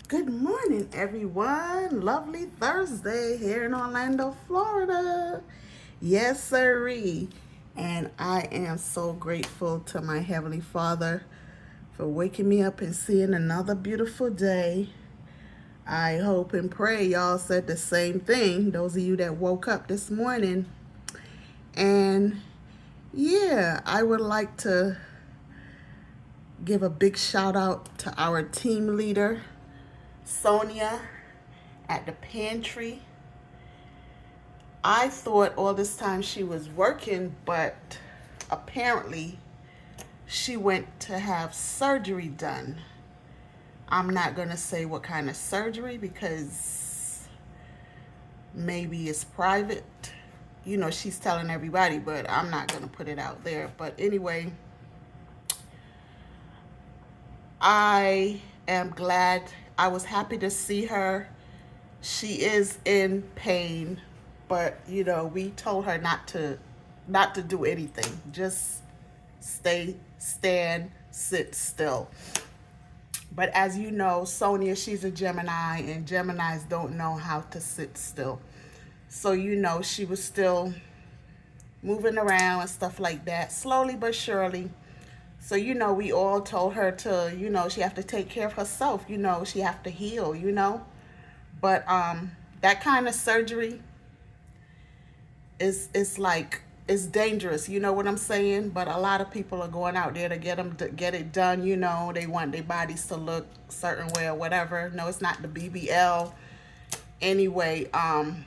Good morning, everyone. Lovely Thursday here in Orlando, Florida. Yes, sirree. And I am so grateful to my Heavenly Father for waking me up and seeing another beautiful day. I hope and pray y'all said the same thing, those of you that woke up this morning. And yeah, I would like to give a big shout out to our team leader, Sonia, at the pantry. I thought all this time she was working, but apparently she went to have surgery done. I'm not going to say what kind of surgery because maybe it's private. You know, she's telling everybody, but I'm not going to put it out there. But anyway, I am glad. I was happy to see her. She is in pain, but we told her not to do anything. Just stand, sit still. But as you know, Sonia, she's a Gemini, and Geminis don't know how to sit still. So she was still moving around and stuff like that, slowly but surely. So we all told her to, she have to take care of herself. She have to heal. But that kind of surgery is like it's dangerous. You know what I'm saying? But a lot of people are going out there to get it done. They want their bodies to look a certain way or whatever. No, it's not the BBL. Anyway, I'm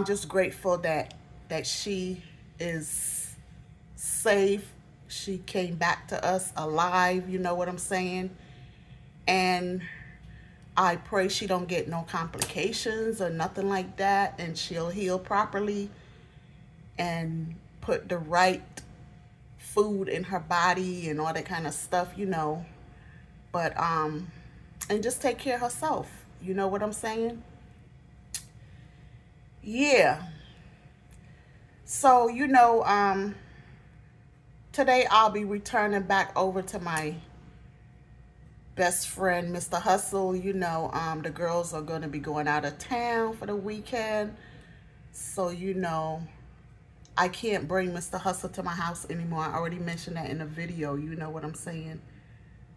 just grateful that she is safe. She came back to us alive. You know what I'm saying? And I pray she don't get no complications or nothing like that, and she'll heal properly and put the right food in her body and all that kind of stuff. But and just take care of herself. You know what I'm saying? Yeah. So, today I'll be returning back over to my best friend, Mr. Hustle. The girls are going to be going out of town for the weekend. So, I can't bring Mr. Hustle to my house anymore. I already mentioned that in the video. You know what I'm saying?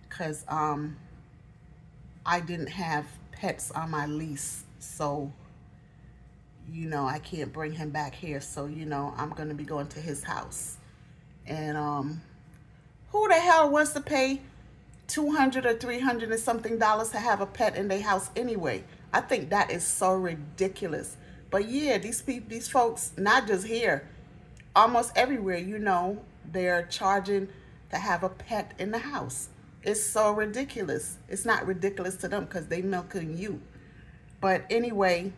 Because I didn't have pets on my lease. So, I can't bring him back here. So, I'm going to be going to his house. And who the hell wants to pay 200 or 300 and something dollars to have a pet in their house anyway? I think that is so ridiculous. But yeah, these folks, not just here, almost everywhere, they're charging to have a pet in the house. It's so ridiculous. It's not ridiculous to them because they milking you. But anyway,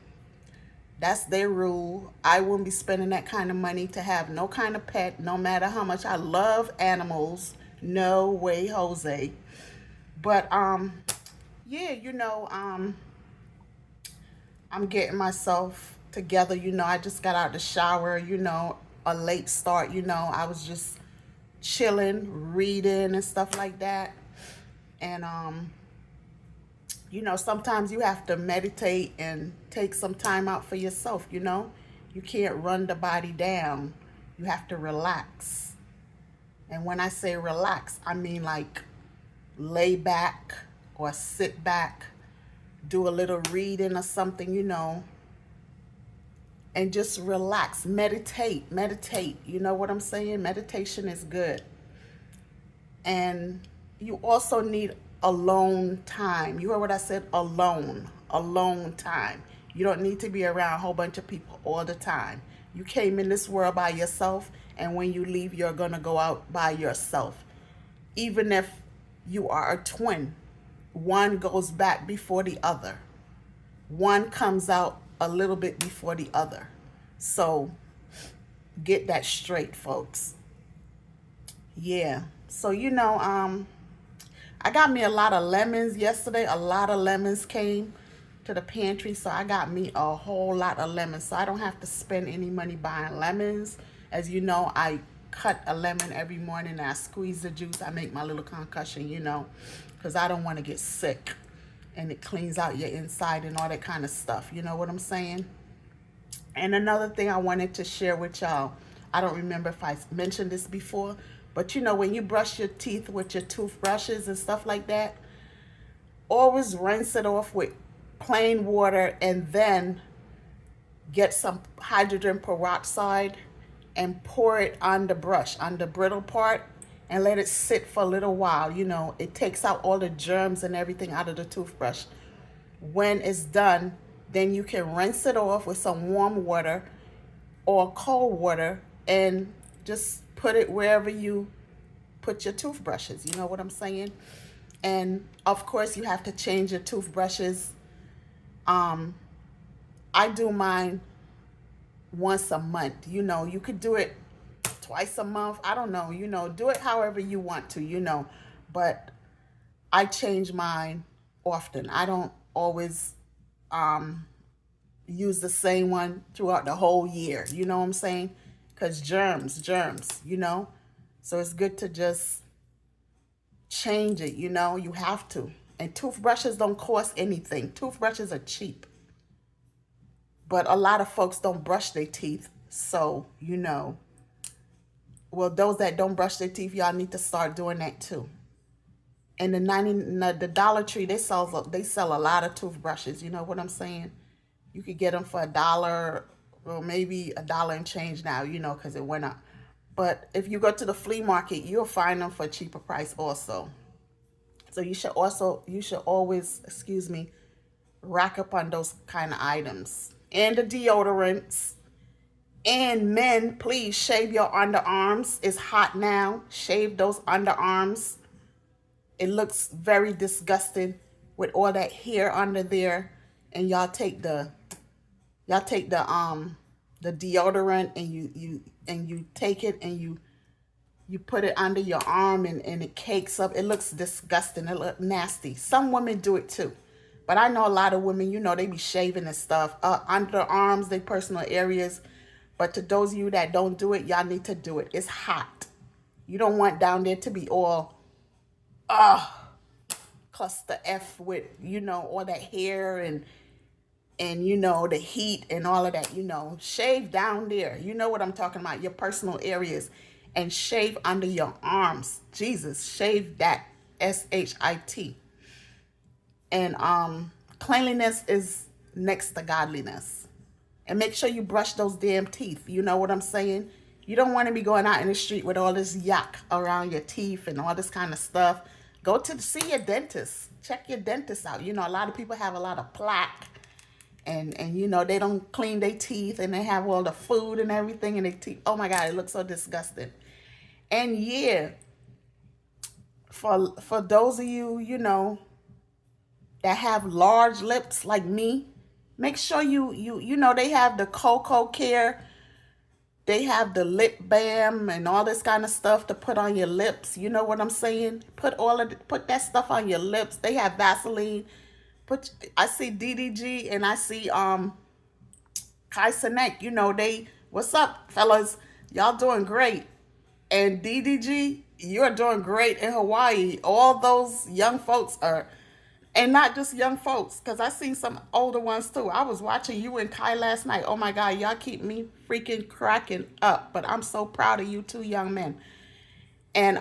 that's their rule. I wouldn't be spending that kind of money to have no kind of pet, no matter how much I love animals. No way, Jose. But yeah, I'm getting myself together. I just got out the shower. A late start. I was just chilling, reading and stuff like that. And sometimes you have to meditate and take some time out for yourself. You can't run the body down. You have to relax. And when I say relax, I mean like lay back or sit back, do a little reading or something, and just relax. Meditate. You know what I'm saying? Meditation is good. And you also need alone time. You heard what I said? Alone time. You don't need to be around a whole bunch of people all the time. You came in this world by yourself, and when you leave, you're going to go out by yourself. Even if you are a twin, one goes back before the other. One comes out a little bit before the other. So get that straight, folks. Yeah. So, I got me a lot of lemons yesterday. A lot of lemons came to the pantry, so I got me a whole lot of lemons. So I don't have to spend any money buying lemons. As you know, I cut a lemon every morning and I squeeze the juice. I make my little concussion. because I don't want to get sick. And it cleans out your inside and all that kind of stuff. You know what I'm saying? And another thing I wanted to share with y'all, I don't remember if I mentioned this before, but you know, when you brush your teeth with your toothbrushes and stuff like that, always rinse it off with plain water and then get some hydrogen peroxide and pour it on the brush, on the brittle part, and let it sit for a little while. You know, it takes out all the germs and everything out of the toothbrush. When it's done, then you can rinse it off with some warm water or cold water and just put it wherever you put your toothbrushes. You know what I'm saying? And of course, you have to change your toothbrushes. I do mine once a month. You know, you could do it twice a month. I don't know. You know, do it however you want to, you know. But I change mine often. I don't always use the same one throughout the whole year. You know what I'm saying? Because germs, you know. So it's good to just change it, you know. You have to. And toothbrushes don't cost anything. Toothbrushes are cheap. But a lot of folks don't brush their teeth. So, you know, well, those that don't brush their teeth, y'all need to start doing that too. And the Dollar Tree, they sell a lot of toothbrushes. You know what I'm saying? You could get them for $1, or maybe $1 and change now, you know, because it went up. But if you go to the flea market, you'll find them for a cheaper price also. So you should always, rack up on those kind of items. And the deodorants. And men, please shave your underarms. It's hot now. Shave those underarms. It looks very disgusting with all that hair under there. And y'all take the deodorant and you take it and you put it under your arm and it cakes up. It looks disgusting. It looks nasty. Some women do it too. But I know a lot of women, you know, they be shaving and stuff. Under their arms, their personal areas. But to those of you that don't do it, y'all need to do it. It's hot. You don't want down there to be all, cluster F with, you know, all that hair and you know, the heat and all of that, you know. Shave down there. You know what I'm talking about, your personal areas. And shave under your arms. Jesus, shave that. SHIT. And cleanliness is next to godliness. And make sure you brush those damn teeth. You know what I'm saying? You don't want to be going out in the street with all this yuck around your teeth and all this kind of stuff. Go to see your dentist. Check your dentist out. You know, a lot of people have a lot of plaque. And you know, they don't clean their teeth and they have all the food and everything in their teeth. Oh my God, it looks so disgusting. And yeah, for those of you, you know, that have large lips like me, make sure you know, they have the Cocoa Care. They have the lip balm and all this kind of stuff to put on your lips. You know what I'm saying? Put that stuff on your lips. They have Vaseline. I see DDG and I see Kai Cenat. You know, what's up, fellas? Y'all doing great. And DDG, you're doing great in Hawaii. All those young folks are, and not just young folks, because I seen some older ones too. I was watching you and Kai last night. Oh my God, y'all keep me freaking cracking up. But I'm so proud of you two young men. And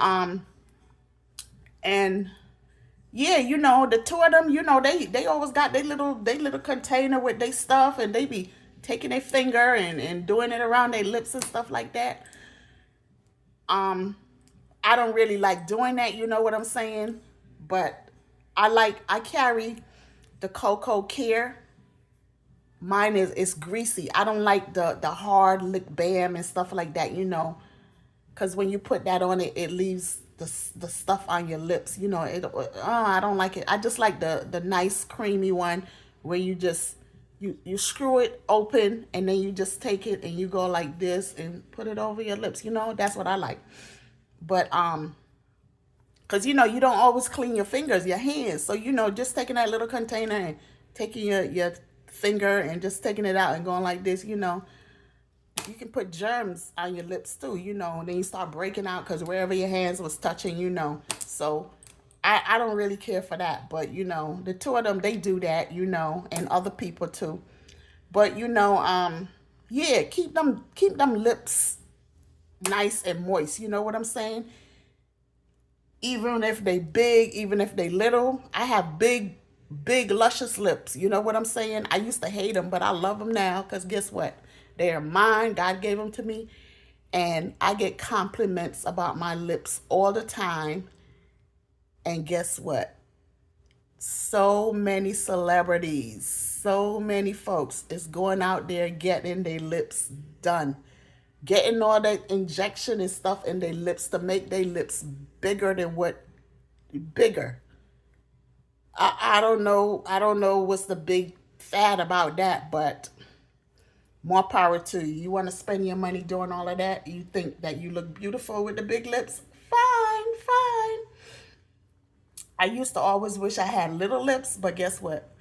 yeah, you know, the two of them, you know, they always got their little container with their stuff, and they be taking their finger and doing it around their lips and stuff like that. I don't really like doing that, you know what I'm saying? But I carry the Cocoa Care. Mine is greasy. I don't like the hard lip balm and stuff like that, you know, because when you put that on it, it leaves the stuff on your lips, you know. I don't like it. I just like the nice creamy one where you just you screw it open and then you just take it and you go like this and put it over your lips, you know. That's what I like. But because, you know, you don't always clean your fingers, your hands. So, you know, just taking that little container and taking your finger and just taking it out and going like this, you know, you can put germs on your lips too, you know. And then you start breaking out because wherever your hands was touching, you know. So I don't really care for that, but you know, the two of them, they do that, you know, and other people too. But you know, yeah, keep them lips nice and moist. You know what I'm saying? Even if they big, even if they little, I have big, luscious lips. You know what I'm saying? I used to hate them, but I love them now because guess what? They are mine. God gave them to me. And I get compliments about my lips all the time. And guess what? So many celebrities, so many folks is going out there getting their lips done, getting all that injection and stuff in their lips to make their lips bigger than what bigger. I don't know. I don't know what's the big fad about that, but more power to you. You want to spend your money doing all of that? You think that you look beautiful with the big lips? Fine, fine. I used to always wish I had little lips, but guess what?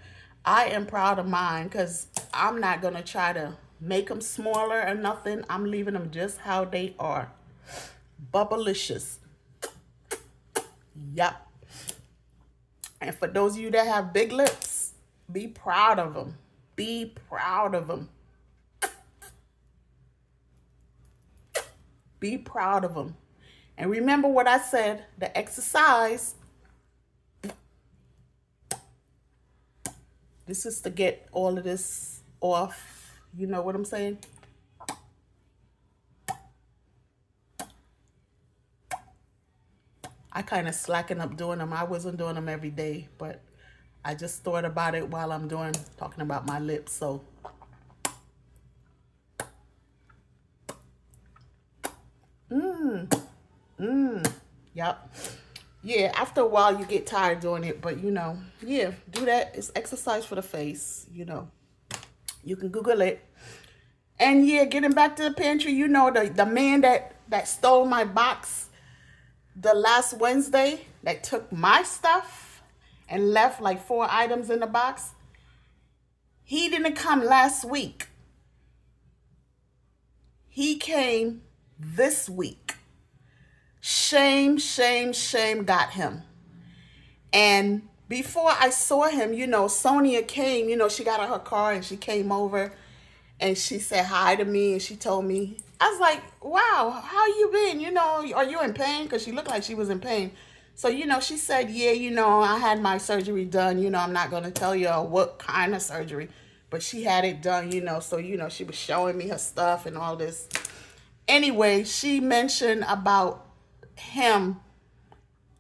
I am proud of mine because I'm not going to try to make them smaller or nothing. I'm leaving them just how they are. Bubblicious. Yup. And for those of you that have big lips, be proud of them. Be proud of them. Be proud of them. And remember what I said, the exercise. This is to get all of this off. You know what I'm saying? I kind of slacking up doing them. I wasn't doing them every day, but I just thought about it while I'm talking about my lips. So, yep. Yeah, after a while you get tired doing it, but you know, yeah, do that. It's exercise for the face, you know. You can Google it. And yeah, getting back to the pantry, you know, the man that stole my box the last Wednesday, that took my stuff and left like 4 items in the box, he didn't come last week. He came this week. Shame, shame, shame got him. And before I saw him, you know, Sonia came, you know, she got out her car and she came over and she said hi to me and she told me, I was like, wow, how you been? You know, are you in pain? Because she looked like she was in pain. So, you know, she said, yeah, you know, I had my surgery done. You know, I'm not going to tell you what kind of surgery, but she had it done, you know. So, you know, she was showing me her stuff and all this. Anyway, she mentioned about him.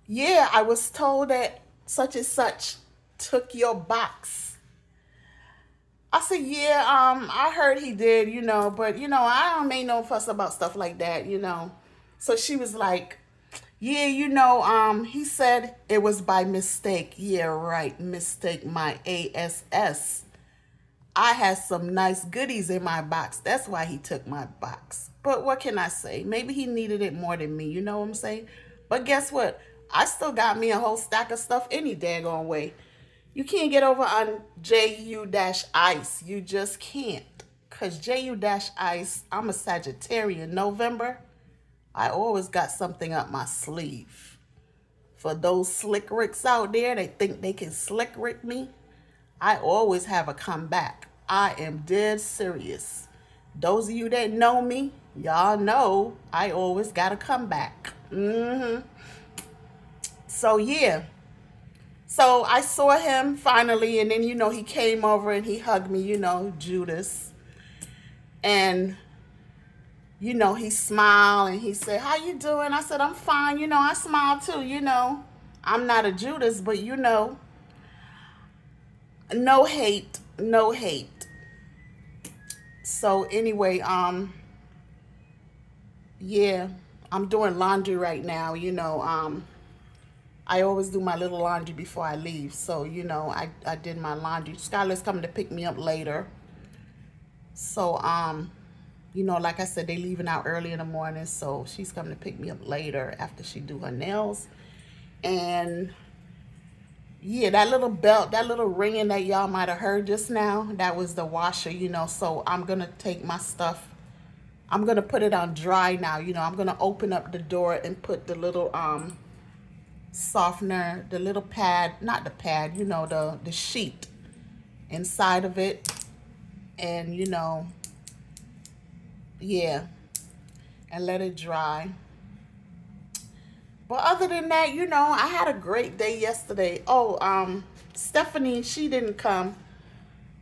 Yeah, I was told that such and such took your box. I said, yeah, I heard he did, you know, but you know, I don't make no fuss about stuff like that, you know. So she was like, yeah, you know, he said it was by mistake. Yeah, right, mistake, my ASS. I had some nice goodies in my box. That's why he took my box. But what can I say? Maybe he needed it more than me, you know what I'm saying? But guess what? I still got me a whole stack of stuff any daggone way. You can't get over on JU-Ice. You just can't. Because JU-Ice, I'm a Sagittarian. November, I always got something up my sleeve. For those slick ricks out there, they think they can slick rick me. I always have a comeback. I am dead serious. Those of you that know me, y'all know I always got a comeback. So yeah. So I saw him finally, and then you know he came over and he hugged me, you know, Judas. And you know, he smiled and he said, how you doing? I said, I'm fine. You know, I smile too, you know. I'm not a Judas, but you know, no hate, no hate. So anyway, yeah, I'm doing laundry right now, you know. I always do my little laundry before I leave. So, you know, I did my laundry. Skylar's coming to pick me up later. So, you know, like I said, they leaving out early in the morning. So she's coming to pick me up later after she do her nails. And yeah, that little belt, that little ringing that y'all might have heard just now, that was the washer, you know. So I'm going to take my stuff. I'm going to put it on dry now. You know, I'm going to open up the door and put the little, softener, the little pad, not the pad, the sheet inside of it. And, yeah, and let it dry. But other than that, I had a great day yesterday. Oh, Stephanie, she didn't come.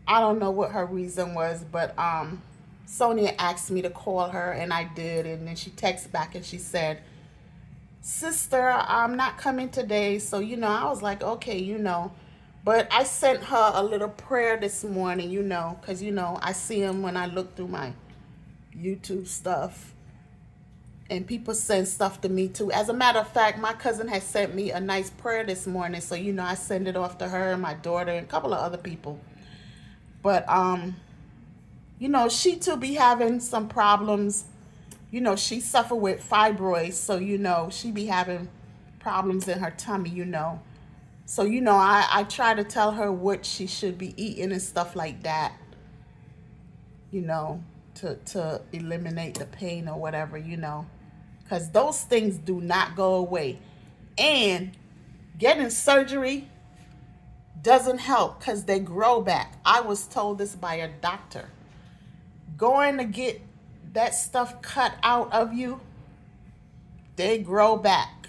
I don't know what her reason was, but Sonia asked me to call her, and I did. And then she texted back and she said, "Sister, I'm not coming today." So, I was like, okay. But I sent her a little prayer this morning, because, I see them when I look through my YouTube stuff. And people send stuff to me too. As a matter of fact, my cousin has sent me a nice prayer this morning. So, I send it off to her, my daughter, and a couple of other people. But, she too be having some problems. She suffer with fibroids. So, she be having problems in her tummy. So, I try to tell her what she should be eating and stuff like that, to eliminate the pain or whatever, because those things do not go away. And getting surgery doesn't help because they grow back. I was told this by a doctor. Going to get that stuff cut out of you, they grow back.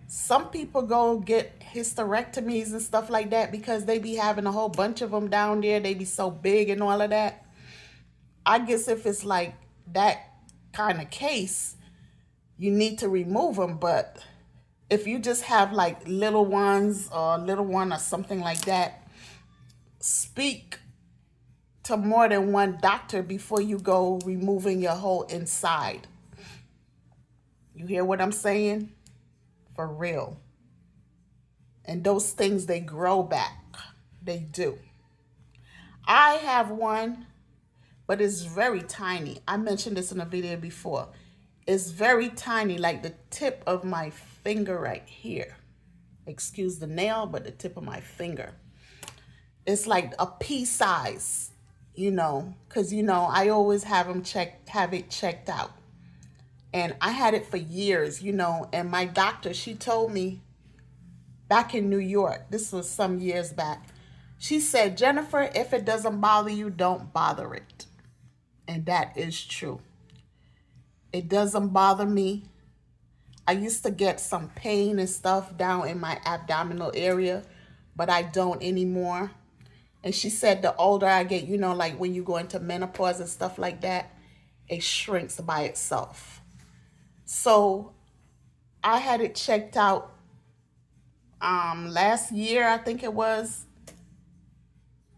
Some people go get hysterectomies and stuff like that because they be having a whole bunch of them down there. They be so big and all of that. I guess if it's like that kind of case, you need to remove them. But if you just have like little ones or little one or something like that, speak to more than one doctor before you go removing your whole inside. You hear what I'm saying? For real. And those things, they grow back. They do. I have one, but it's very tiny. I mentioned this in a video before. It's very tiny, like the tip of my finger right here. Excuse the nail, but the tip of my finger. It's like a pea size, because, I always have it checked out. And I had it for years, and my doctor, she told me back in New York, this was some years back, she said, "Jennifer, if it doesn't bother you, don't bother it." And that is true. It doesn't bother me. I used to get some pain and stuff down in my abdominal area, but I don't anymore. And she said the older I get, like when you go into menopause and stuff like that, it shrinks by itself. So I had it checked out last year, I think it was,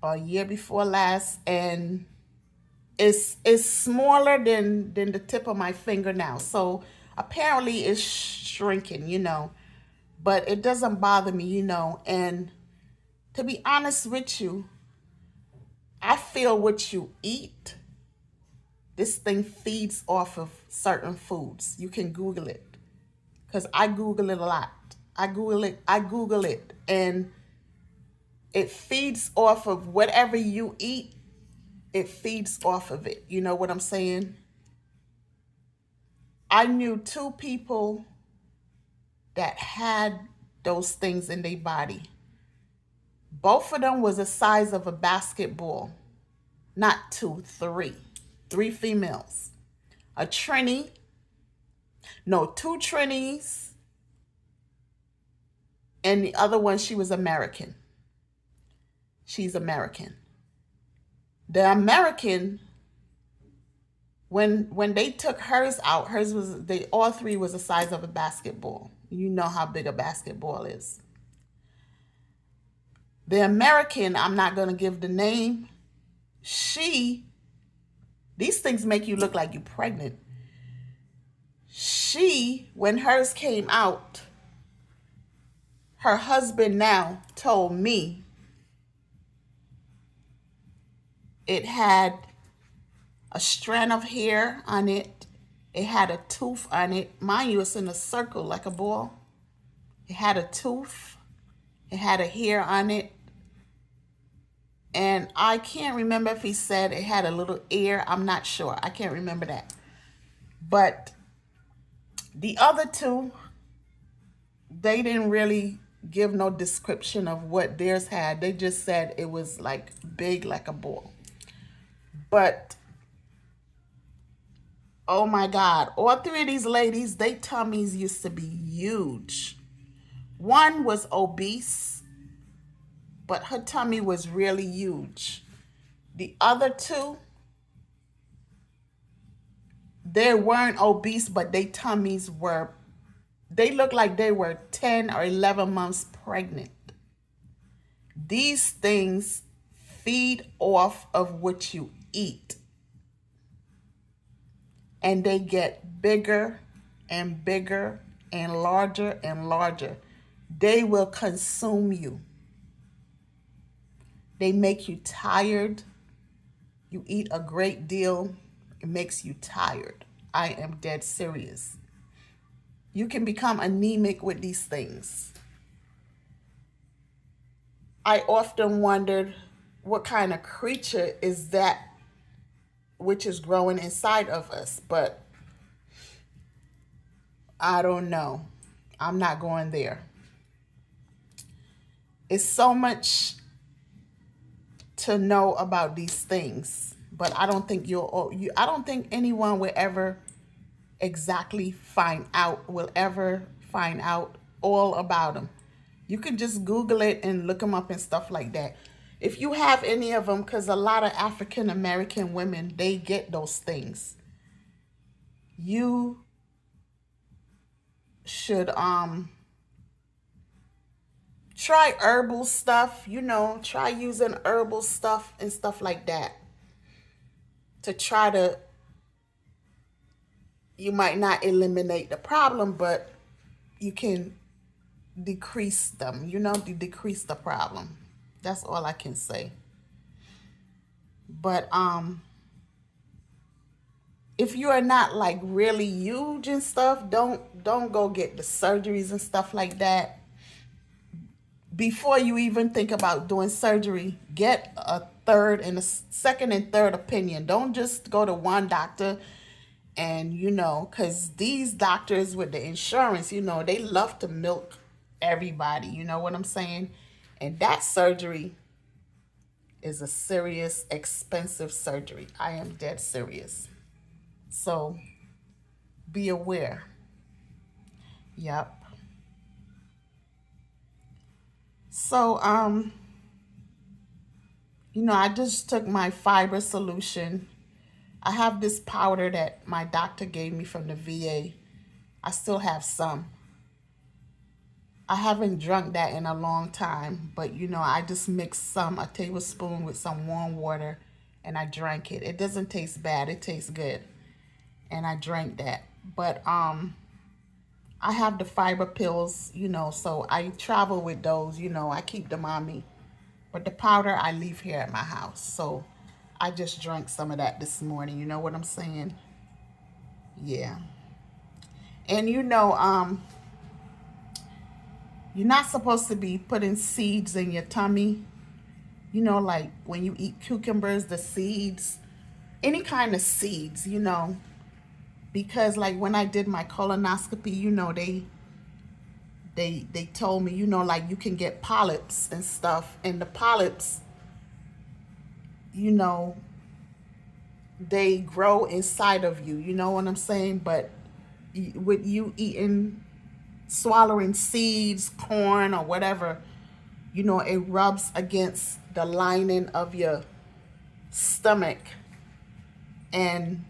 or year before last, and it's smaller than the tip of my finger now. So apparently it's shrinking, but it doesn't bother me, and to be honest with you, I feel what you eat, this thing feeds off of certain foods. You can Google it, because I Google it a lot. I Google it, and it feeds off of whatever you eat. It feeds off of it. You know what I'm saying? I knew two people that had those things in their body. Both of them was the size of a basketball. Not two, three. Three females. A Trini. No, two Trinis. And the other one, she was American. She's American. The American, when they took hers out, all three was the size of a basketball. You know how big a basketball is. The American, I'm not going to give the name. These things make you look like you're pregnant. When hers came out, her husband now told me it had a strand of hair on it. It had a tooth on it. Mind you, it's in a circle like a ball. It had a tooth. It had a hair on it. And I can't remember if he said it had a little ear. I'm not sure. I can't remember that. But the other two, they didn't really give no description of what theirs had. They just said it was like big like a bull. But oh my God, all three of these ladies, they tummies used to be huge. One was obese, but her tummy was really huge. The other two, they weren't obese, but their tummies were, they looked like they were 10 or 11 months pregnant. These things feed off of what you eat, and they get bigger and bigger and larger and larger. They will consume you. They make you tired. You eat a great deal, it makes you tired. I am dead serious. You can become anemic with these things. I often wondered what kind of creature is that which is growing inside of us, but I don't know. I'm not going there. It's so much to know about these things, but I don't think I don't think anyone will ever exactly will ever find out all about them. You can just Google it and look them up and stuff like that. If you have any of them, because a lot of African American women, they get those things. You should try herbal stuff, try using herbal stuff and stuff like that to try to, you might not eliminate the problem, but you can decrease them, decrease the problem. That's all I can say. But if you are not like really huge and stuff, don't go get the surgeries and stuff like that. Before you even think about doing surgery, get a third and a second and third opinion. Don't just go to one doctor and because these doctors with the insurance, they love to milk everybody, you know what I'm saying? And that surgery is a serious, expensive surgery. I am dead serious. So be aware. Yep. So I just took my fiber solution. I have this powder that my doctor gave me from the VA. I still have some. I haven't drunk that in a long time, but I just mixed a tablespoon with some warm water and I drank it. It doesn't taste bad, it tastes good. And I drank that. But I have the fiber pills, so I travel with those, I keep them on me. But the powder I leave here at my house. So I just drank some of that this morning, you know what I'm saying? Yeah. And you're not supposed to be putting seeds in your tummy. Like when you eat cucumbers, the seeds, any kind of seeds, because like when I did my colonoscopy, they told me, like you can get polyps and stuff, and the polyps, they grow inside of you, you know what I'm saying? But with you swallowing seeds, corn, or whatever, it rubs against the lining of your stomach and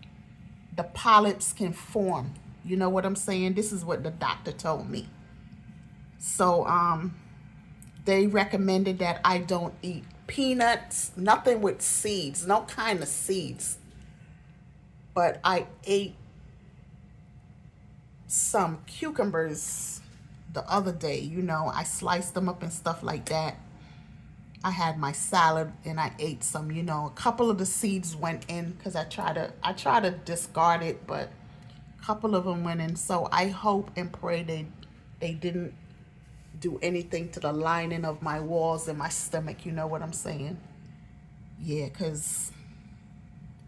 the polyps can form. You know what I'm saying? This is what the doctor told me. So they recommended that I don't eat peanuts, nothing with seeds, no kind of seeds. But I ate some cucumbers the other day, I sliced them up and stuff like that. I had my salad and I ate some, a couple of the seeds went in because I try to discard it, but a couple of them went in. So I hope and pray they didn't do anything to the lining of my walls and my stomach, you know what I'm saying? Yeah, because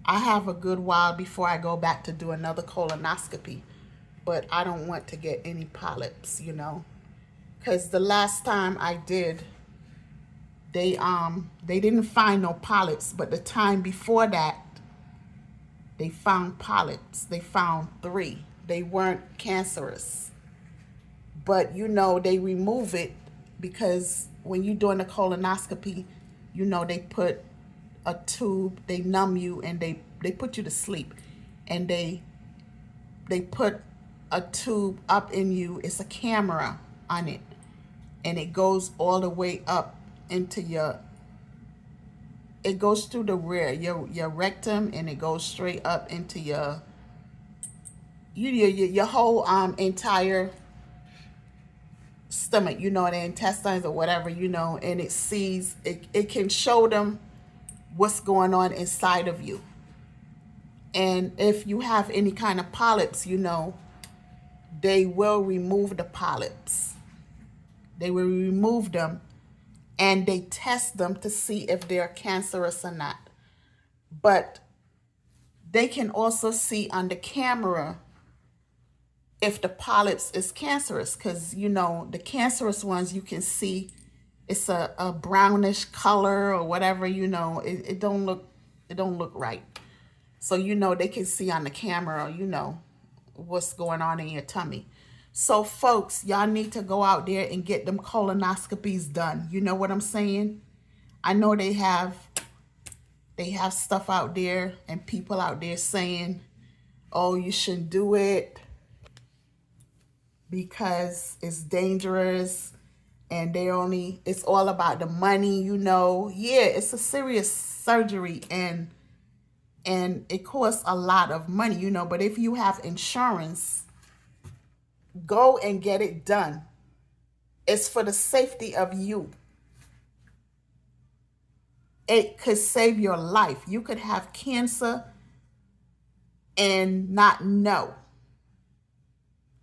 I have a good while before I go back to do another colonoscopy, but I don't want to get any polyps, because the last time I did, they didn't find no polyps, but the time before that, they found polyps. They found 3. They weren't cancerous, but they remove it because when you're doing a colonoscopy, they put a tube, they numb you, and they put you to sleep, and they put a tube up in you. It's a camera on it, and it goes all the way up into it goes through the rear, your rectum, and it goes straight up into your whole entire stomach, the intestines or whatever, and it can show them what's going on inside of you. And if you have any kind of polyps, they will remove the polyps. They will remove them, and they test them to see if they're cancerous or not. But they can also see on the camera if the polyps is cancerous, because the cancerous ones, you can see it's a brownish color or whatever. It don't look right. So they can see on the camera, what's going on in your tummy. So folks, y'all need to go out there and get them colonoscopies done. You know what I'm saying? I know they have stuff out there and people out there saying, oh, you shouldn't do it because it's dangerous, and it's all about the money. Yeah, it's a serious surgery, and it costs a lot of money, but if you have insurance, go and get it done. It's for the safety of you. It could save your life. You could have cancer and not know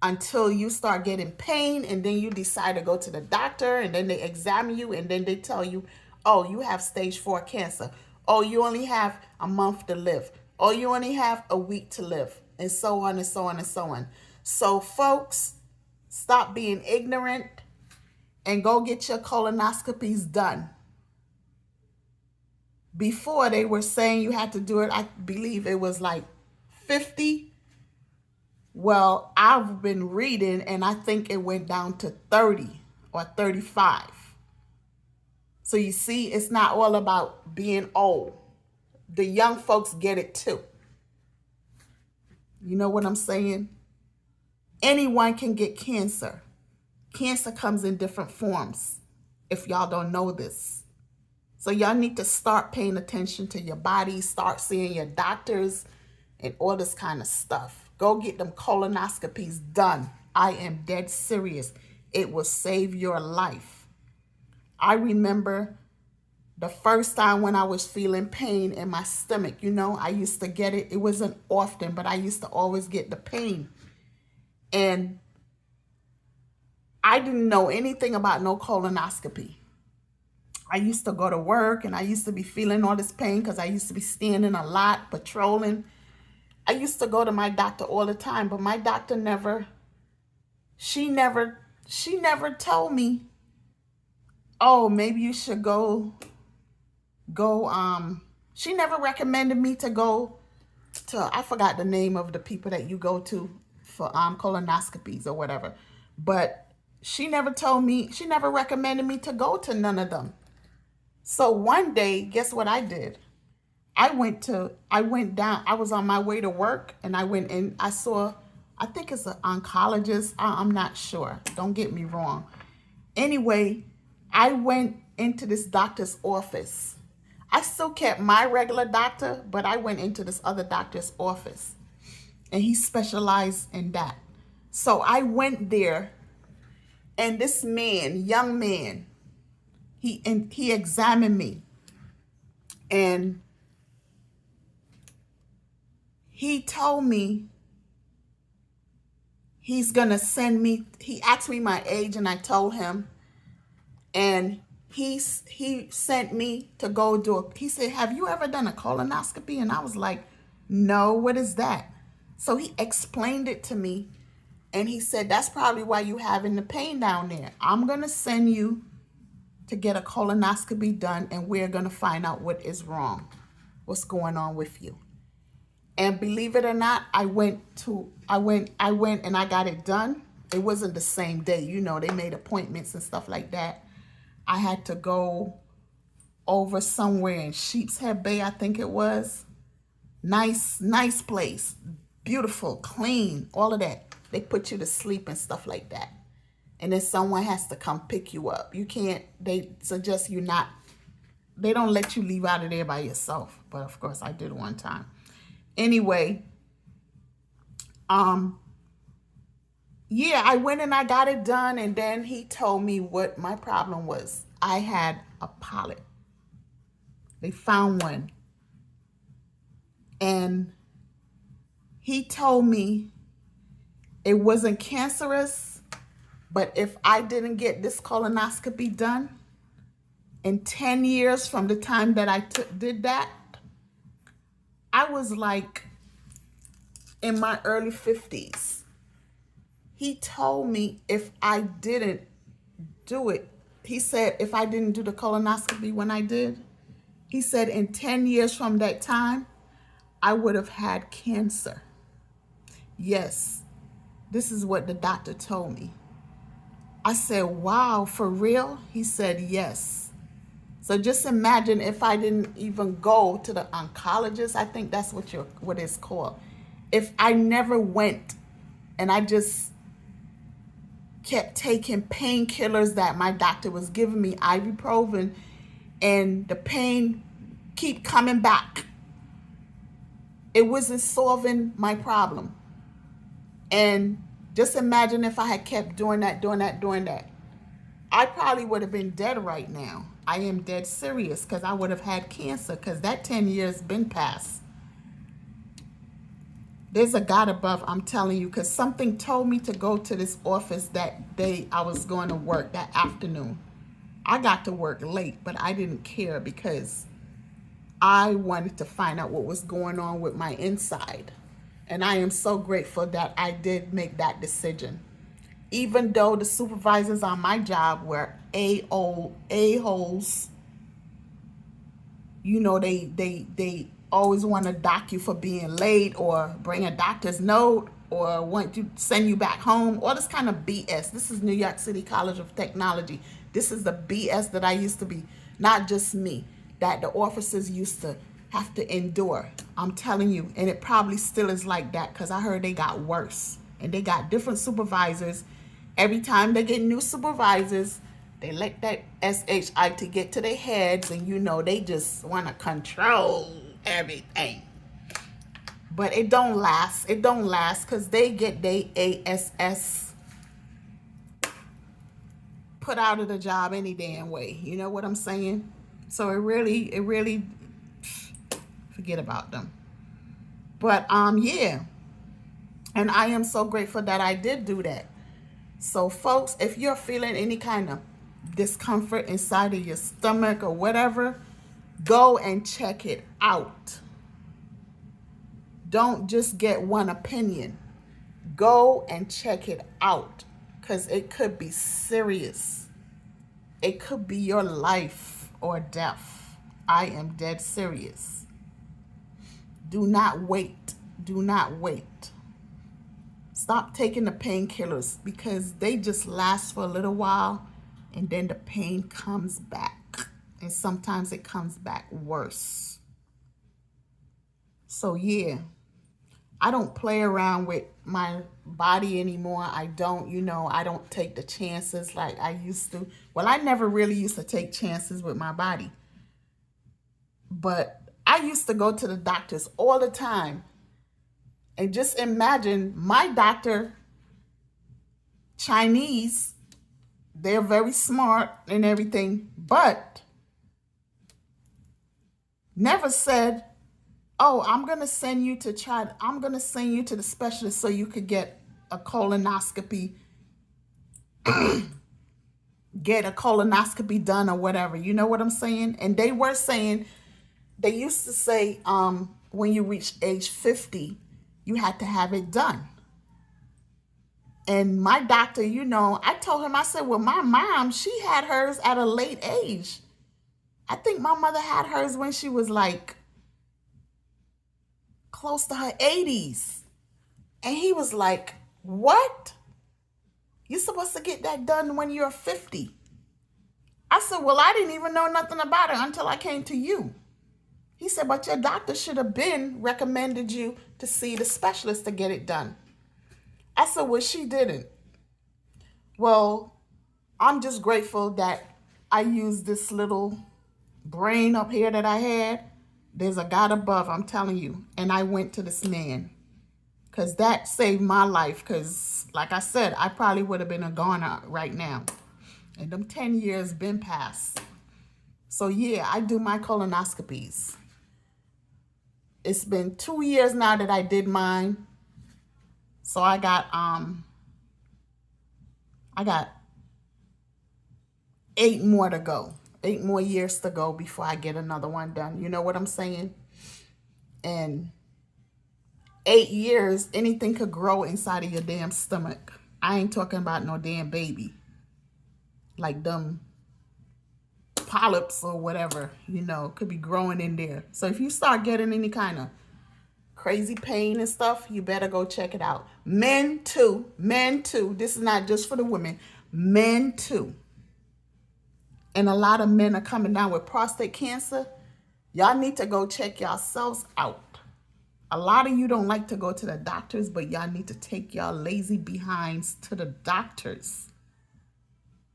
until you start getting pain, and then you decide to go to the doctor, and then they examine you, and then they tell you, oh, you have stage 4 cancer. Oh, you only have a month to live. Oh, you only have a week to live, and so on and so on and so on. So folks, stop being ignorant and go get your colonoscopies done. Before, they were saying you had to do it, I believe it was like 50. Well, I've been reading, and I think it went down to 30 or 35. So you see, it's not all about being old. The young folks get it too. You know what I'm saying? Anyone can get cancer. Cancer comes in different forms, if y'all don't know this. So y'all need to start paying attention to your body, start seeing your doctors, and all this kind of stuff. Go get them colonoscopies done. I am dead serious. It will save your life. I remember the first time when I was feeling pain in my stomach, I used to get it. It wasn't often, but I used to always get the pain. And I didn't know anything about no colonoscopy. I used to go to work, and I used to be feeling all this pain because I used to be standing a lot, patrolling. I used to go to my doctor all the time, but my doctor she never told me, oh, maybe you should go, she never recommended me to go to, I forgot the name of the people that you go to for colonoscopies or whatever, but she never recommended me to go to none of them. So one day, guess what I did? I went down, I was on my way to work, and I went in, I think it's an oncologist. I'm not sure. Don't get me wrong. Anyway, I went into this doctor's office. I still kept my regular doctor, but I went into this other doctor's office, and he specialized in that. So I went there, and this young man, he examined me, and he told me he's going to send me, he asked me my age, and I told him, and he sent me to go he said, have you ever done a colonoscopy? And I was like, no, what is that? So he explained it to me, And he said, that's probably why you having the pain down there. I'm going to send you to get a colonoscopy done, and we're going to find out what is wrong, what's going on with you. And believe it or not, I went and I got it done. It wasn't the same day. You know, they made appointments and stuff like that. I had to go over somewhere in Sheepshead Bay, I think it was. Nice place. Beautiful, clean, all of that. They put you to sleep and stuff like that. And then someone has to come pick you up. You can't, they suggest you not, they don't let you leave out of there by yourself. But of course I did one time. Anyway, yeah, I went and I got it done, and then he told me what my problem was. I had a polyp. They found one. And he told me it wasn't cancerous, but if I didn't get this colonoscopy done in 10 years from the time that I did that, I was like in my early 50s. He told me if I didn't do it, he said if I didn't do the colonoscopy when I did, he said in 10 years from that time, I would have had cancer. Yes, this is what the doctor told me. I said, wow, for real? He said, yes. So just imagine if I didn't even go to the oncologist. I think that's what it's called. If I never went and I just kept taking painkillers that my doctor was giving me, ibuprofen, and the pain keep coming back, it wasn't solving my problem. And just imagine if I had kept doing that. I probably would have been dead right now. I am dead serious, because I would have had cancer, because that 10 years been past. There's a God above, I'm telling you, because something told me to go to this office that day I was going to work, that afternoon. I got to work late, but I didn't care because I wanted to find out what was going on with my inside. And I am so grateful that I did make that decision. Even though the supervisors on my job were a-holes, you know, they always want to dock you for being late, or bring a doctor's note, or want to send you back home, all this kind of BS. This is New York City College of Technology. This is the BS that I used to be, not just me, that the officers used to have to endure. I'm telling you, and it probably still is like that, because I heard they got worse, and they got different supervisors. Every time they get new supervisors, they let that SHIT get to their heads, and you know, they just want to control everything. But it don't last. It don't last, because they get their ASS put out of the job any damn way. You know what I'm saying? So it really, forget about them. But yeah. And I am so grateful that I did do that. So folks, if you're feeling any kind of discomfort inside of your stomach or whatever, go and check it out. Don't just get one opinion. Go and check it out, because it could be serious. It could be your life or death. I am dead serious. Do not wait. Do not wait. Stop taking the painkillers, because they just last for a little while, and then the pain comes back. And sometimes it comes back worse. So yeah, I don't play around with my body anymore. I don't, I don't take the chances like I used to. Well, I never really used to take chances with my body. But I used to go to the doctors all the time. And just imagine, my doctor, Chinese, they're very smart and everything, but never said, oh, I'm going to send you to China. I'm going to send you to the specialist so you could get a colonoscopy, get a colonoscopy done or whatever. You know what I'm saying? And they were saying, they used to say, when you reach age 50, you had to have it done. And my doctor, I told him, I said, well, my mom, she had hers at a late age. I think my mother had hers when she was like close to her 80s. And he was like, what? You're supposed to get that done when you're 50. I said, well, I didn't even know nothing about it until I came to you. He said, but your doctor should have been recommended you to see the specialist to get it done. I said, well, she didn't. Well, I'm just grateful that I used this little brain up here that I had. There's a God above, I'm telling you. And I went to this man because that saved my life. Because like I said, I probably would have been a goner right now. And them 10 years been past. So yeah, I do my colonoscopies. It's been 2 years now that I did mine. So I got 8 more to go. 8 more years to go before I get another one done. You know what I'm saying? And 8 years, anything could grow inside of your damn stomach. I ain't talking about no damn baby. Like them polyps or whatever, could be growing in there. So if you start getting any kind of crazy pain and stuff, you better go check it out. Men too. This is not just for the women. Men too. And a lot of men are coming down with prostate cancer. Y'all need to go check yourselves out. A lot of you don't like to go to the doctors, but y'all need to take y'all lazy behinds to the doctors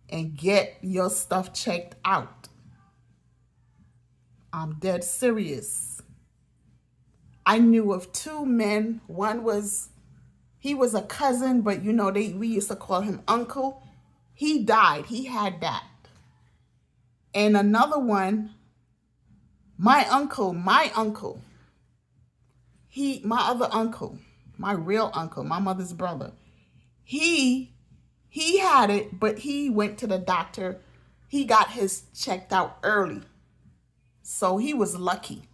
and get your stuff checked out. I'm dead serious. I knew of 2 men. One he was a cousin, but we used to call him uncle. He died. He had that. And another one, my uncle, my other uncle, my real uncle, my mother's brother, he had it, but he went to the doctor. He got his checked out early. So he was lucky.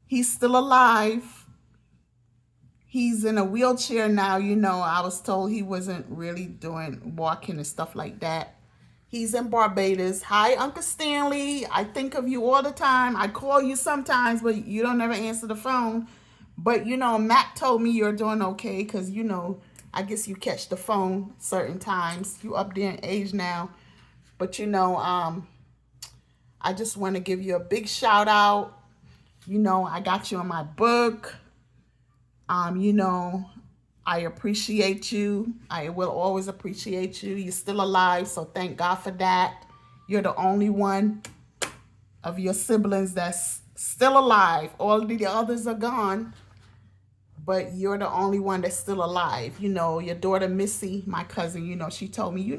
He's still alive. He's in a wheelchair now. I was told he wasn't really doing walking and stuff like that. He's in Barbados. Hi, Uncle Stanley. I think of you all the time. I call you sometimes, but you don't ever answer the phone. But, Matt told me you're doing okay because, I guess you catch the phone certain times. You up there in age now. But, I just want to give you a big shout out. I got you in my book. I appreciate you. I will always appreciate you. You're still alive, so thank God for that. You're the only one of your siblings that's still alive. All the others are gone, but you're the only one that's still alive. Your daughter Missy, my cousin, she told me,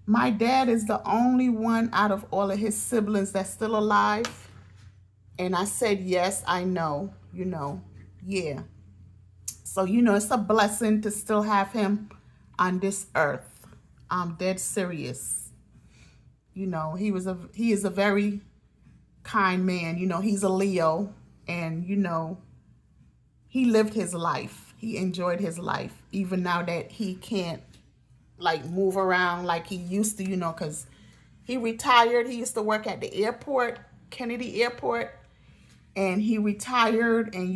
my dad is the only one out of all of his siblings that's still alive. And I said, yes, I know, yeah. So, it's a blessing to still have him on this earth. I'm dead serious. He is a very kind man. He's a Leo, and, he lived his life. He enjoyed his life, even now that he can't move around like he used to, because he retired. He used to work at the airport, Kennedy Airport, and he retired, and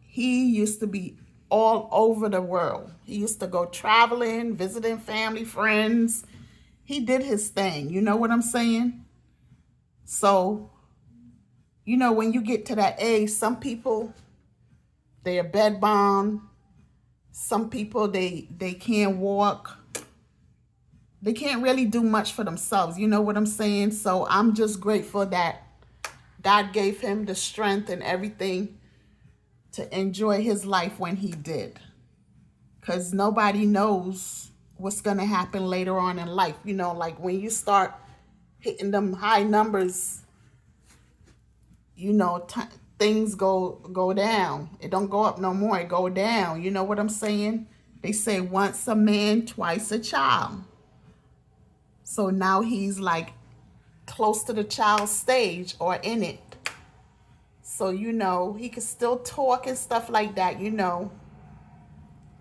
he used to be all over the world. He used to go traveling, visiting family, friends. He did his thing. You know what I'm saying? So, when you get to that age, some people, they are bedbound. Some people, they can't walk. They can't really do much for themselves. You know what I'm saying? So I'm just grateful that God gave him the strength and everything to enjoy his life when he did. Because nobody knows what's going to happen later on in life. When you start hitting them high numbers, things go down. It don't go up no more. It go down. You know what I'm saying? They say once a man, twice a child. So now he's close to the child stage or in it. So, he can still talk and stuff like that,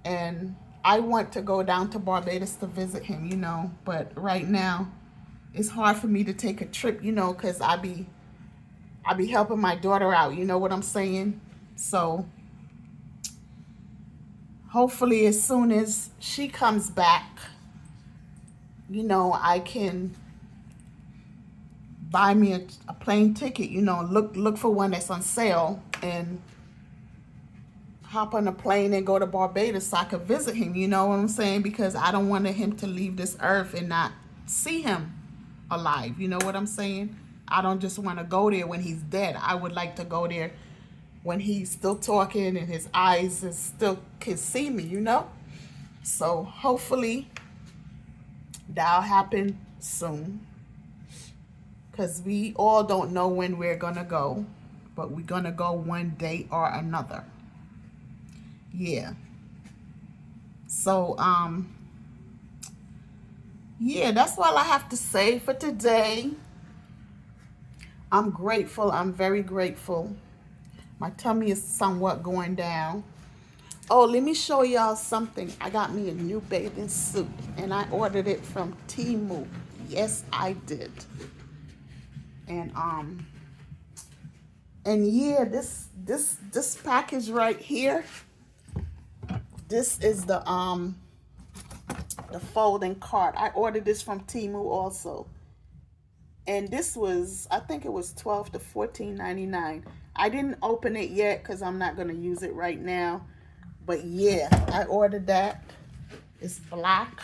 And I want to go down to Barbados to visit him, you know, but right now it's hard for me to take a trip, you know, because I be helping my daughter out, you know what I'm saying? So hopefully as soon as she comes back, you know, I can buy me a plane ticket, you know, look for one that's on sale and hop on a plane and go to Barbados so I could visit him, you know what I'm saying? Because I don't want him to leave this earth and not see him alive, you know what I'm saying? I don't just want to go there when he's dead. I would like to go there when he's still talking and his eyes is still can see me, you know? So hopefully that'll happen soon. Because we all don't know when we're going to go, but we're going to go one day or another. Yeah. So, yeah, that's all I have to say for today. I'm grateful. I'm very grateful. My tummy is somewhat going down. Oh, let me show y'all something. I got me a new bathing suit, and I ordered it from Temu. Yes, I did. And yeah, this package right here. This is the folding cart. I ordered this from Temu also. And this was, I think it was $12 to $14.99. I didn't open it yet because I'm not going to use it right now. But yeah, I ordered that. It's black.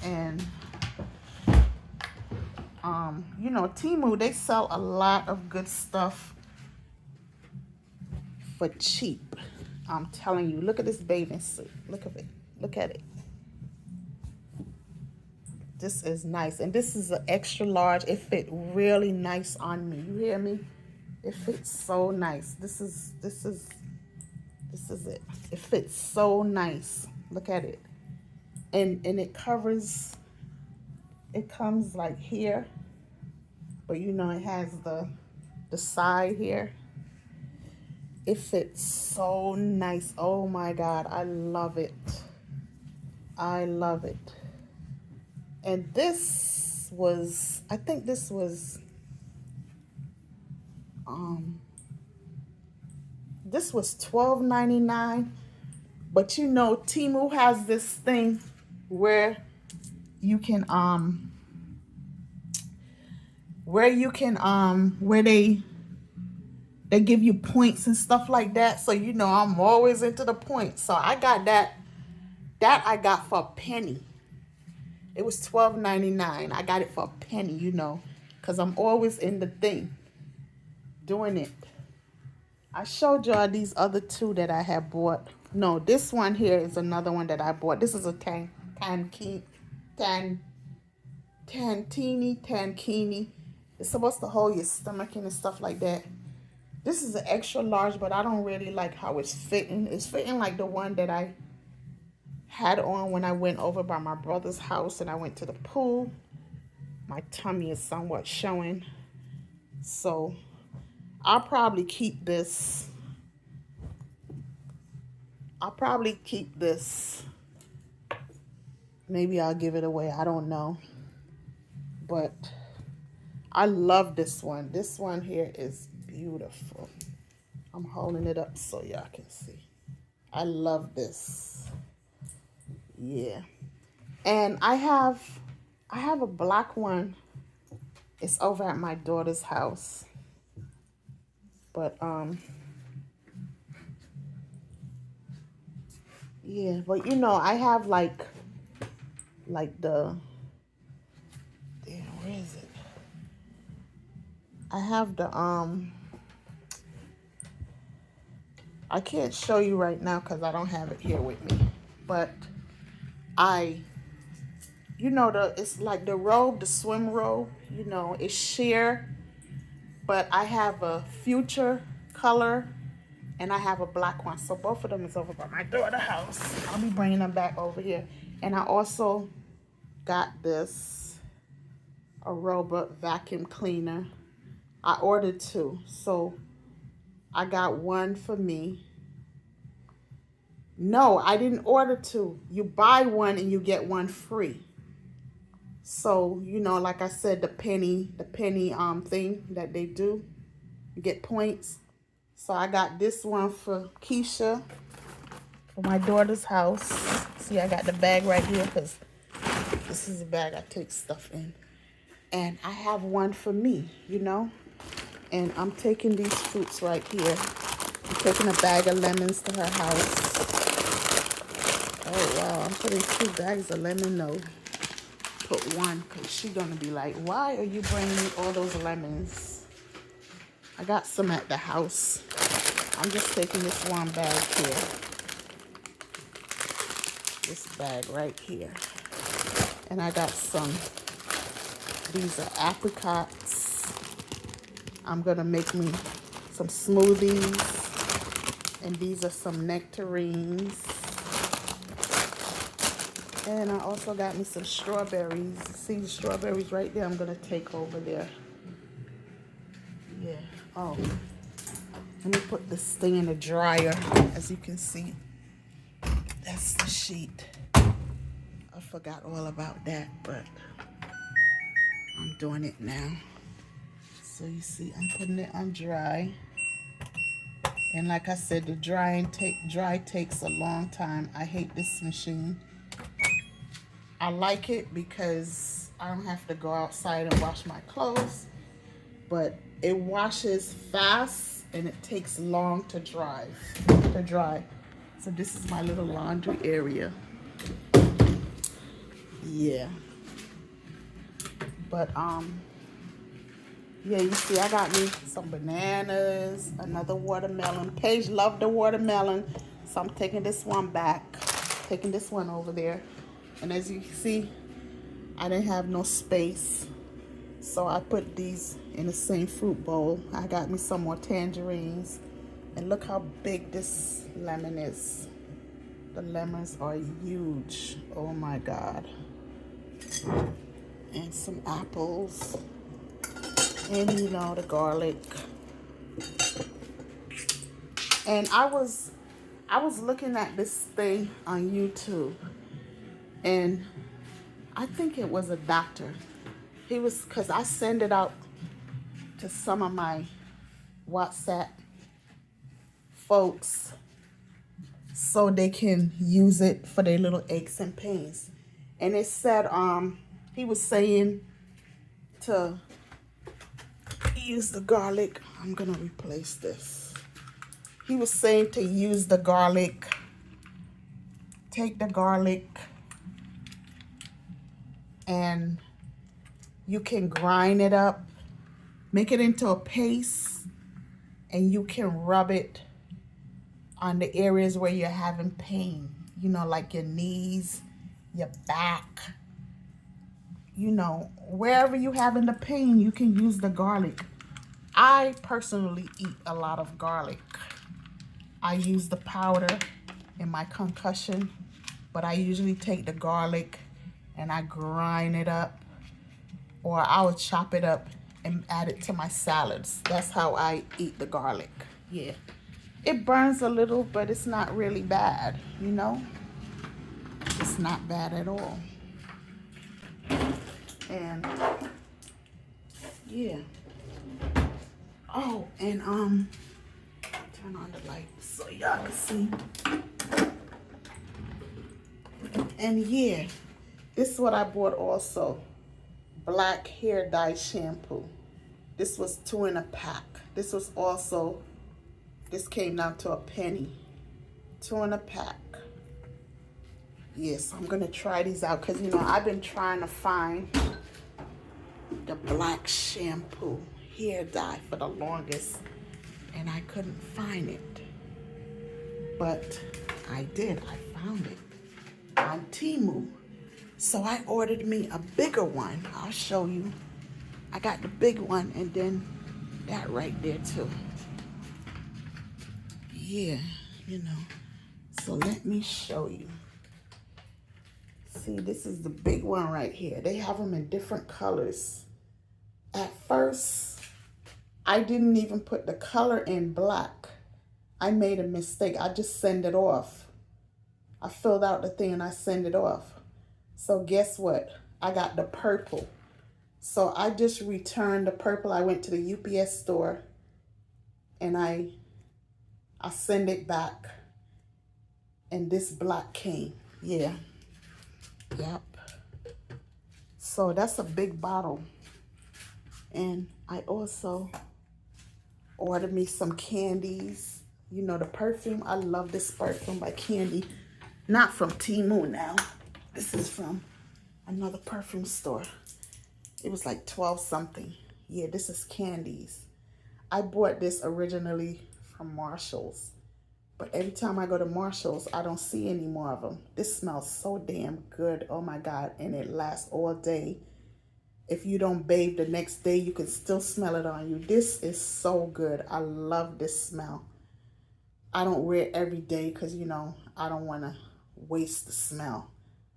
And, you know, Temu, they sell a lot of good stuff for cheap. I'm telling you, look at this bathing suit. Look at it. Look at it. This is nice. And this is an extra large. It fit really nice on me. You hear me? It fits so nice. This is it. It fits so nice. Look at it. And it covers, it comes like here. But you know it has the side here. It fits so nice. Oh my God. I love it. I love it. And this was, I think this was $12.99. But you know, Temu has this thing where you can where they give you points and stuff like that. So you know I'm always into the points. So I got that I got for a penny. It was $12.99. I got it for a penny, you know, because I'm always in the thing doing it. I showed y'all these other two that I had bought. No, this one here is another one that I bought. This is a tankini. It's supposed to hold your stomach in and stuff like that. This is an extra large, but I don't really like how it's fitting. It's fitting like the one that I had on when I went over by my brother's house and I went to the pool. My tummy is somewhat showing. So I'll probably keep this. Maybe I'll give it away. I don't know. But I love this one. This one here is beautiful. I'm holding it up so y'all can see. I love this. Yeah. And I have a black one. It's over at my daughter's house. But yeah, but you know, I have like the, damn, where is it? I have the I can't show you right now because I don't have it here with me. But you know, it's like the robe, the swim robe, you know, it's sheer. But I have a future color and I have a black one. So both of them is over by my daughter's house. I'll be bringing them back over here. And I also got this Aroba vacuum cleaner. I ordered two. So I got one for me No, I didn't order two. You buy one and you get one free. So, you know, like I said, the penny thing that they do, you get points. So I got this one for Keisha, for my daughter's house. See, I got the bag right here because this is the bag I take stuff in. And I have one for me, you know. And I'm taking these fruits right here. I'm taking a bag of lemons to her house. Oh, wow. I'm putting 2 bags of lemon, though. Put one because she's going to be like, why are you bringing me all those lemons? I got some at the house. I'm just taking this one bag here. This bag right here. And I got some. These are apricots. I'm going to make me some smoothies. And these are some nectarines. And I also got me some strawberries. See the strawberries right there? I'm going to take over there. Yeah. Oh. Let me put this thing in the dryer. As you can see, that's the sheet. I forgot all about that, but I'm doing it now. So you see, I'm putting it on dry. And like I said, the dry takes a long time. I hate this machine. I like it because I don't have to go outside and wash my clothes, but it washes fast and it takes long to dry. So this is my little laundry area. Yeah. But yeah, you see, I got me some bananas, another watermelon. Paige loved the watermelon, so I'm taking this one back, taking this one over there. And as you see, I didn't have no space, so I put these in the same fruit bowl. I got me some more tangerines, and look how big this lemon is. The lemons are huge. Oh my God. And some apples. And you know, the garlic. And I was looking at this thing on YouTube, and I think it was a doctor. He was, because I send it out to some of my WhatsApp folks so they can use it for their little aches and pains. And it said, he was saying to use the garlic. I'm gonna replace this. He was saying to use the garlic. Take the garlic and you can grind it up, make it into a paste, and you can rub it on the areas where you're having pain, you know, like your knees, your back, you know, wherever you're having the pain, you can use the garlic. I personally eat a lot of garlic. I use the powder in my concussion, but I usually take the garlic and I grind it up, or I would chop it up and add it to my salads. That's how I eat the garlic. Yeah. It burns a little, but it's not really bad, you know? It's not bad at all. And yeah. Oh, and turn on the light so y'all can see. And yeah, this is what I bought also. Black hair dye shampoo. This was 2 in a pack. This was also, this came down to a penny. 2 in a pack. Yes, I'm gonna try these out because, you know, I've been trying to find the black shampoo hair dye for the longest, and I couldn't find it. But I did. I found it on Temu. So I ordered me a bigger one. I'll show you. I got the big one and then that right there too. Yeah, you know. So let me show you. See, this is the big one right here. They have them in different colors. At first, I didn't even put the color in black. I made a mistake. I just send it off. I filled out the thing and I send it off. So guess what? I got the purple. So I just returned the purple. I went to the UPS store and I send it back. And this black came. Yeah. Yep. So that's a big bottle. And I also ordered me some candies. You know, the perfume. I love this perfume by Candy. Not from Temu now. This is from another perfume store. It was like 12 something. Yeah, this is Candies. I bought this originally from Marshall's. But every time I go to Marshall's, I don't see any more of them. This smells so damn good. Oh my God. And it lasts all day. If you don't bathe the next day, you can still smell it on you. This is so good. I love this smell. I don't wear it every day because, you know, I don't want to waste the smell.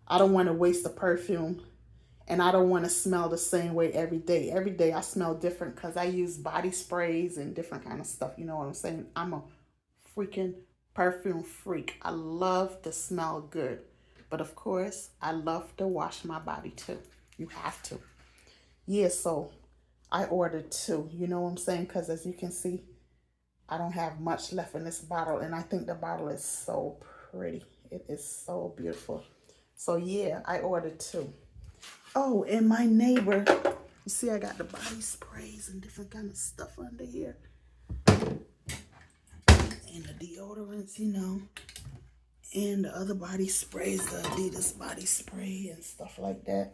I don't want to waste the perfume. And I don't want to smell the same way every day. Every day I smell different because I use body sprays and different kind of stuff. You know what I'm saying? I'm a freaking perfume freak. I love to smell good. But of course, I love to wash my body too. You have to. Yeah, so I ordered 2. You know what I'm saying? Because as you can see, I don't have much left in this bottle. And I think the bottle is so pretty. It is so beautiful. So yeah, I ordered 2. Oh, and my neighbor, you see I got the body sprays and different kind of stuff under here. And the deodorants, you know. And the other body sprays, the Adidas body spray and stuff like that.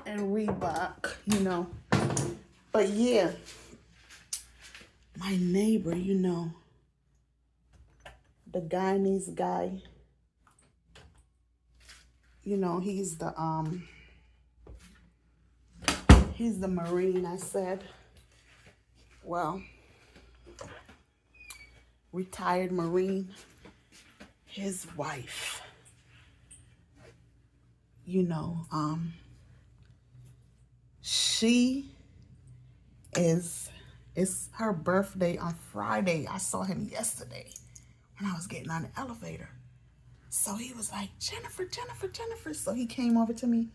And Reebok, you know. But yeah, my neighbor, you know, the Guyanese guy, you know, he's the Marine, I said. Well, retired Marine. His wife, you know, it's her birthday on Friday. I saw him yesterday when I was getting on the elevator. So he was like, Jennifer, Jennifer, Jennifer. So he came over to me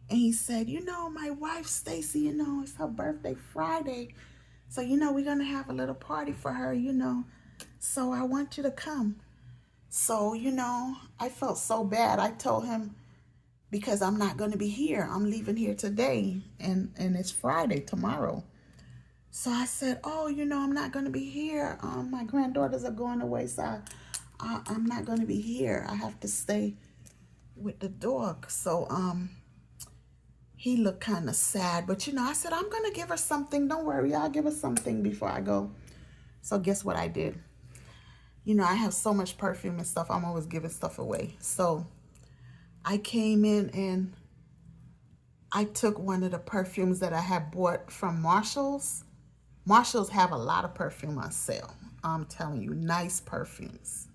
and he said, you know, my wife, Stacy, you know, it's her birthday Friday. So, you know, we're going to have a little party for her, you know. So I want you to come. So, you know, I felt so bad. I told him, because I'm not going to be here. I'm leaving here today. And it's Friday, tomorrow. So I said, oh, you know, I'm not going to be here. My granddaughters are going away, so I'm not going to be here. I have to stay with the dog. So he looked kind of sad. But, you know, I said, I'm going to give her something. Don't worry. I'll give her something before I go. So guess what I did? You know, I have so much perfume and stuff. I'm always giving stuff away. So I came in and I took one of the perfumes that I had bought from Marshall's. Marshall's have a lot of perfume on sale. I'm telling you, nice perfumes.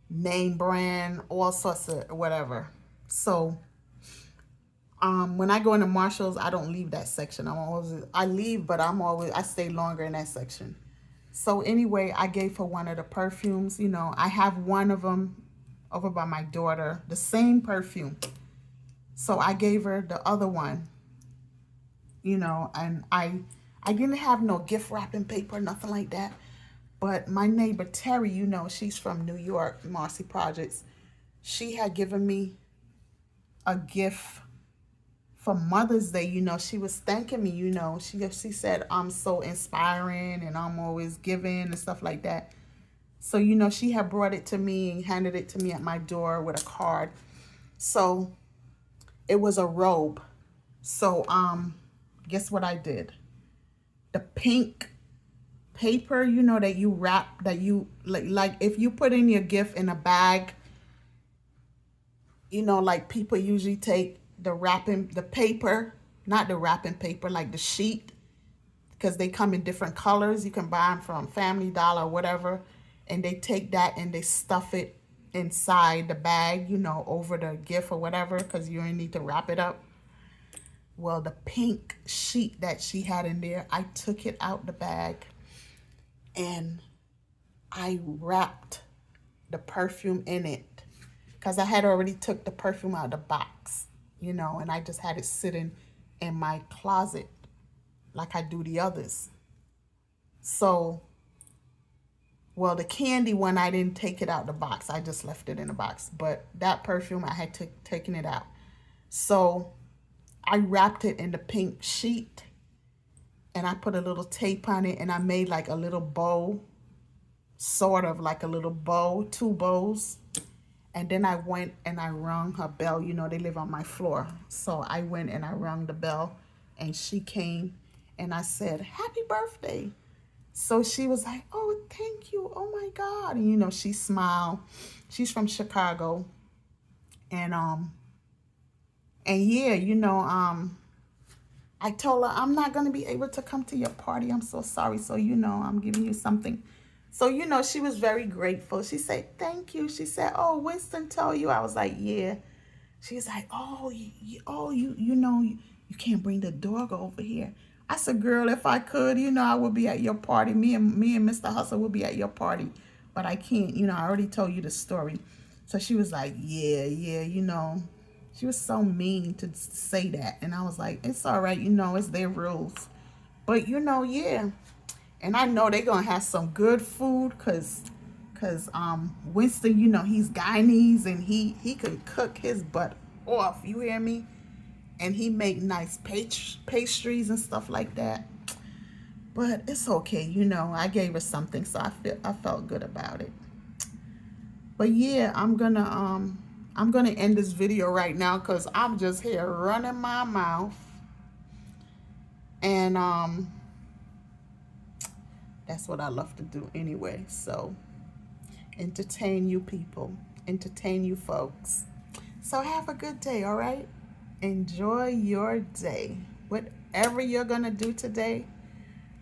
Name brand, all sorts of whatever. So when I go into Marshall's, I don't leave that section. I leave, but I stay longer in that section. So anyway, I gave her one of the perfumes. You know, I have one of them over by my daughter, the same perfume. So I gave her the other one, you know, and I didn't have no gift wrapping paper, nothing like that. But my neighbor, Terry, you know, she's from New York, Marcy Projects. She had given me a gift for Mother's Day. You know, she was thanking me, you know. She said, I'm so inspiring and I'm always giving and stuff like that. So, you know, she had brought it to me and handed it to me at my door with a card. So it was a robe. So guess what I did? The pink paper, you know, that you wrap, that you like if you put in your gift in a bag, you know, like people usually take the paper, not the wrapping paper, like the sheet, because they come in different colors. You can buy them from Family Dollar or whatever, and they take that and they stuff it inside the bag, you know, over the gift or whatever, because you don't need to wrap it up. Well, the pink sheet that she had in there, I took it out the bag and I wrapped the perfume in it, because I had already took the perfume out of the box, you know, and I just had it sitting in my closet like I do the others. So, well, the candy one, I didn't take it out the box. I just left it in the box. But that perfume, I had taken it out. So I wrapped it in the pink sheet and I put a little tape on it and I made like a little bow, sort of like a little bow, 2 bows. And then I went and I rung her bell. You know, they live on my floor. So I went and I rung the bell and she came and I said, "Happy birthday." So she was like, "Oh, thank you. Oh my God." And you know, she smiled. She's from Chicago. And yeah, you know, I told her I'm not gonna be able to come to your party. I'm so sorry. So, you know, I'm giving you something. So, you know, she was very grateful. She said, "Thank you." She said, "Oh, Winston told you." I was like, "Yeah." She's like, "Oh, you know, you can't bring the dog over here." I said, "Girl, if I could, you know, I would be at your party. Me and Mr. Hustle would be at your party, but I can't. You know, I already told you the story." So she was like, "Yeah, yeah, you know." She was so mean to say that, and I was like, "It's all right, you know, it's their rules." But you know, yeah. And I know they're gonna have some good food, cause Winston, you know, he's Guyanese and he can cook his butt off. You hear me? And he make nice pastries and stuff like that. But it's okay, you know. I gave her something, so I felt good about it. But yeah, I'm gonna end this video right now because I'm just here running my mouth, and that's what I love to do anyway. So entertain you people, entertain you folks. So have a good day, all right? Enjoy your day. Whatever you're gonna do today,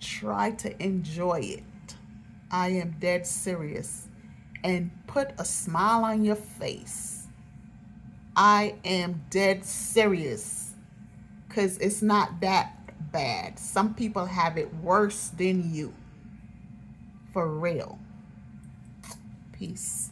try to enjoy it. I am dead serious. And put a smile on your face. I am dead serious. Because it's not that bad. Some people have it worse than you. For real. Peace.